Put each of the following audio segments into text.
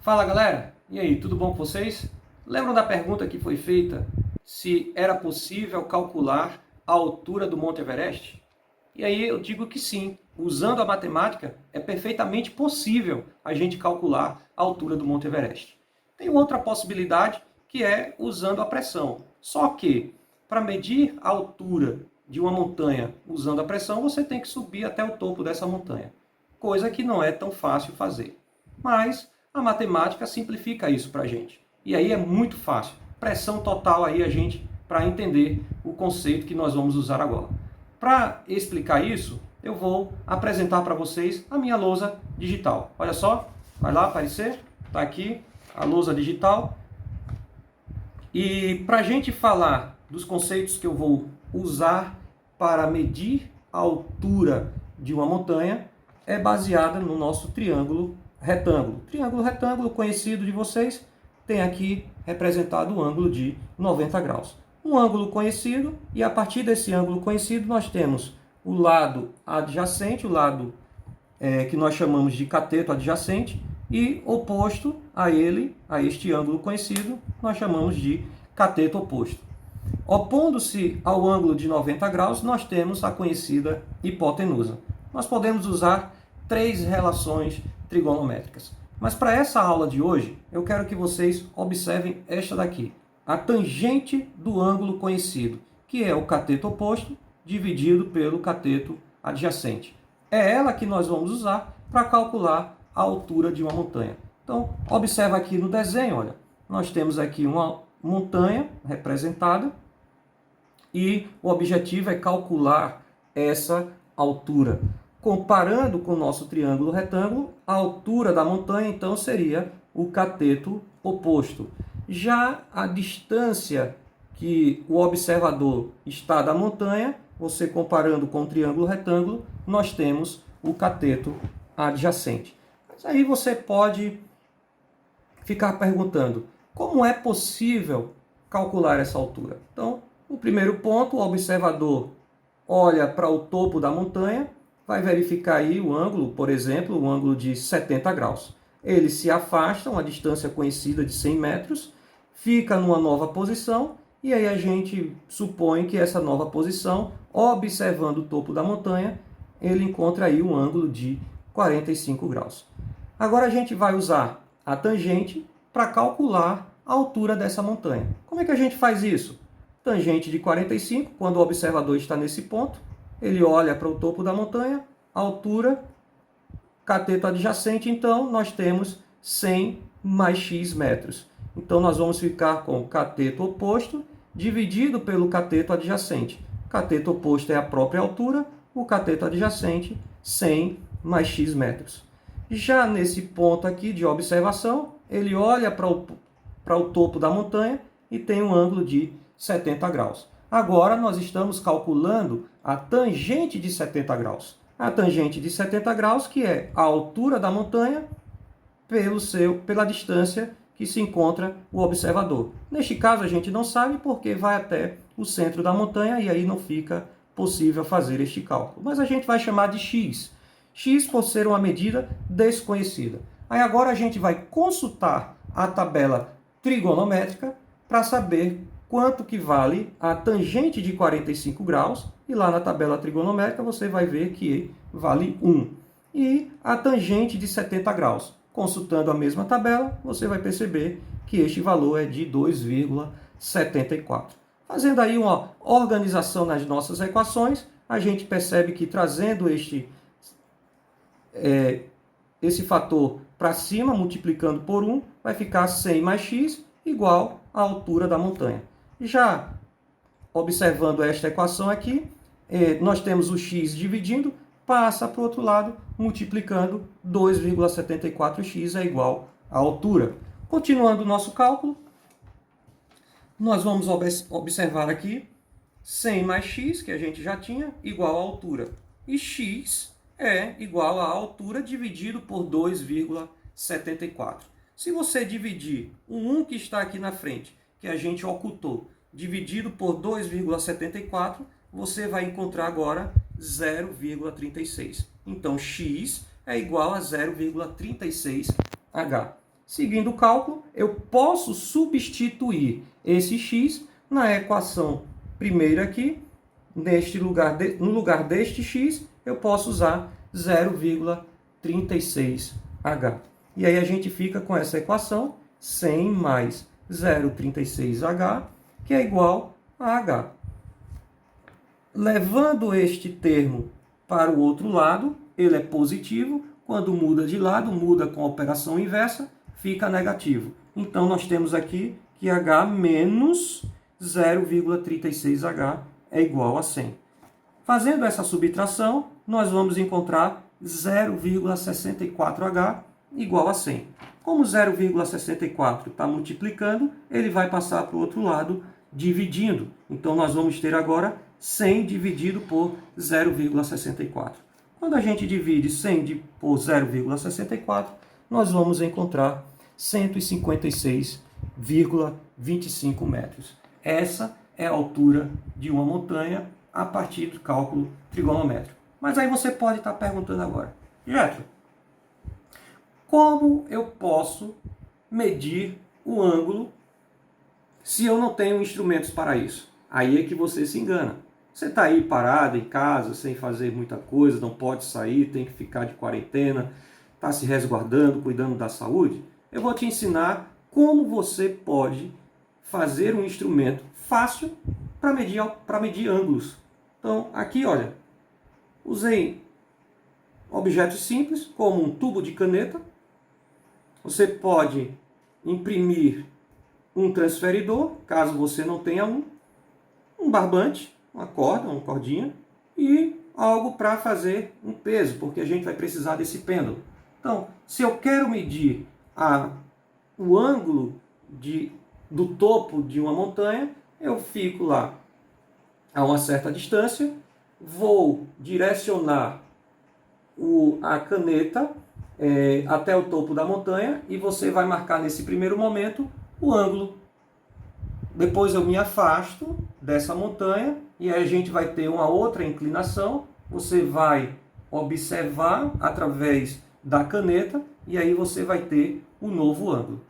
Fala galera, e aí, tudo bom com vocês? Lembram da pergunta que foi feita se era possível calcular a altura do Monte Everest? E aí eu digo que sim, usando a matemática é perfeitamente possível a gente calcular a altura do Monte Everest. Tem outra possibilidade que é usando a pressão. Só que para medir a altura de uma montanha usando a pressão, você tem que subir até o topo dessa montanha, coisa que não é tão fácil fazer. Mas a matemática simplifica isso para a gente. E aí é muito fácil. Pressão total aí a gente para entender o conceito que nós vamos usar agora. Para explicar isso, eu vou apresentar para vocês a minha lousa digital. Olha só, vai lá aparecer, está aqui a lousa digital. E para a gente falar dos conceitos que eu vou usar para medir a altura de uma montanha, é baseada no nosso triângulo retângulo. Triângulo retângulo conhecido de vocês, tem aqui representado o ângulo de 90 graus. Um ângulo conhecido, e a partir desse ângulo conhecido nós temos o lado adjacente, o lado que nós chamamos de cateto adjacente, e oposto a ele, a este ângulo conhecido, nós chamamos de cateto oposto. Opondo-se ao ângulo de 90 graus, nós temos a conhecida hipotenusa. Nós podemos usar três relações trigonométricas. Mas para essa aula de hoje, eu quero que vocês observem esta daqui, a tangente do ângulo conhecido, que é o cateto oposto dividido pelo cateto adjacente. É ela que nós vamos usar para calcular a altura de uma montanha. Então, observa aqui no desenho, olha, nós temos aqui uma montanha representada e o objetivo é calcular essa altura. Comparando com o nosso triângulo retângulo, a altura da montanha, então, seria o cateto oposto. Já a distância que o observador está da montanha, você comparando com o triângulo retângulo, nós temos o cateto adjacente. Mas aí você pode ficar perguntando, como é possível calcular essa altura? Então, o primeiro ponto, o observador olha para o topo da montanha, vai verificar aí o ângulo, por exemplo, o ângulo de 70 graus. Ele se afasta, uma distância conhecida de 100 metros, fica numa nova posição, e aí a gente supõe que essa nova posição, observando o topo da montanha, ele encontra aí um ângulo de 45 graus. Agora a gente vai usar a tangente para calcular a altura dessa montanha. Como é que a gente faz isso? Tangente de 45, quando o observador está nesse ponto, ele olha para o topo da montanha, altura, cateto adjacente, então nós temos 100 mais x metros. Então nós vamos ficar com cateto oposto dividido pelo cateto adjacente. Cateto oposto é a própria altura, o cateto adjacente 100 mais x metros. Já nesse ponto aqui de observação, ele olha para o topo da montanha e tem um ângulo de 70 graus. Agora nós estamos calculando a tangente de 70 graus. A tangente de 70 graus, que é a altura da montanha pela distância que se encontra o observador. Neste caso a gente não sabe porque vai até o centro da montanha e aí não fica possível fazer este cálculo. Mas a gente vai chamar de x. X por ser uma medida desconhecida. Aí agora a gente vai consultar a tabela trigonométrica para saber quanto que vale a tangente de 45 graus, e lá na tabela trigonométrica você vai ver que vale 1. E a tangente de 70 graus. Consultando a mesma tabela, você vai perceber que este valor é de 2,74. Fazendo aí uma organização nas nossas equações, a gente percebe que trazendo esse fator para cima, multiplicando por 1, vai ficar 100 mais x igual à altura da montanha. Já observando esta equação aqui, nós temos o x dividindo, passa para o outro lado, multiplicando 2,74x é igual à altura. Continuando o nosso cálculo, nós vamos observar aqui 100 mais x, que a gente já tinha, igual à altura. E x é igual à altura dividido por 2,74. Se você dividir o 1 que está aqui na frente, que a gente ocultou, dividido por 2,74, você vai encontrar agora 0,36. Então, x é igual a 0,36h. Seguindo o cálculo, eu posso substituir esse x na equação primeira aqui. No lugar deste x, eu posso usar 0,36H. E aí a gente fica com essa equação, 100 mais 0,36H, que é igual a H. Levando este termo para o outro lado, ele é positivo. Quando muda de lado, muda com a operação inversa, fica negativo. Então, nós temos aqui que H menos 0,36H é igual a 100. Fazendo essa subtração, nós vamos encontrar 0,64H igual a 100. Como 0,64 está multiplicando, ele vai passar para o outro lado dividindo. Então, nós vamos ter agora 100 dividido por 0,64. Quando a gente divide 100 por 0,64, nós vamos encontrar 156,25 metros. Essa é a altura de uma montanha a partir do cálculo trigonométrico. Mas aí você pode estar perguntando agora, Jetro, como eu posso medir o ângulo se eu não tenho instrumentos para isso? Aí é que você se engana. Você está aí parado em casa, sem fazer muita coisa, não pode sair, tem que ficar de quarentena, está se resguardando, cuidando da saúde. Eu vou te ensinar como você pode fazer um instrumento fácil para medir ângulos. Então, aqui, olha, usei objetos simples, como um tubo de caneta. Você pode imprimir um transferidor, caso você não tenha um barbante, uma corda, uma cordinha, e algo para fazer um peso, porque a gente vai precisar desse pêndulo. Então, se eu quero medir o ângulo do topo de uma montanha, eu fico lá a uma certa distância, vou direcionar a caneta até o topo da montanha e você vai marcar nesse primeiro momento o ângulo. Depois eu me afasto dessa montanha e aí a gente vai ter uma outra inclinação. Você vai observar através da caneta e aí você vai ter o novo ângulo.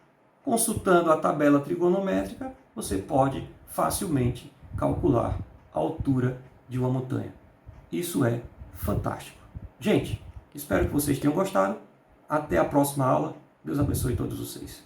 Consultando a tabela trigonométrica, você pode facilmente calcular a altura de uma montanha. Isso é fantástico. Gente, espero que vocês tenham gostado. Até a próxima aula. Deus abençoe todos vocês.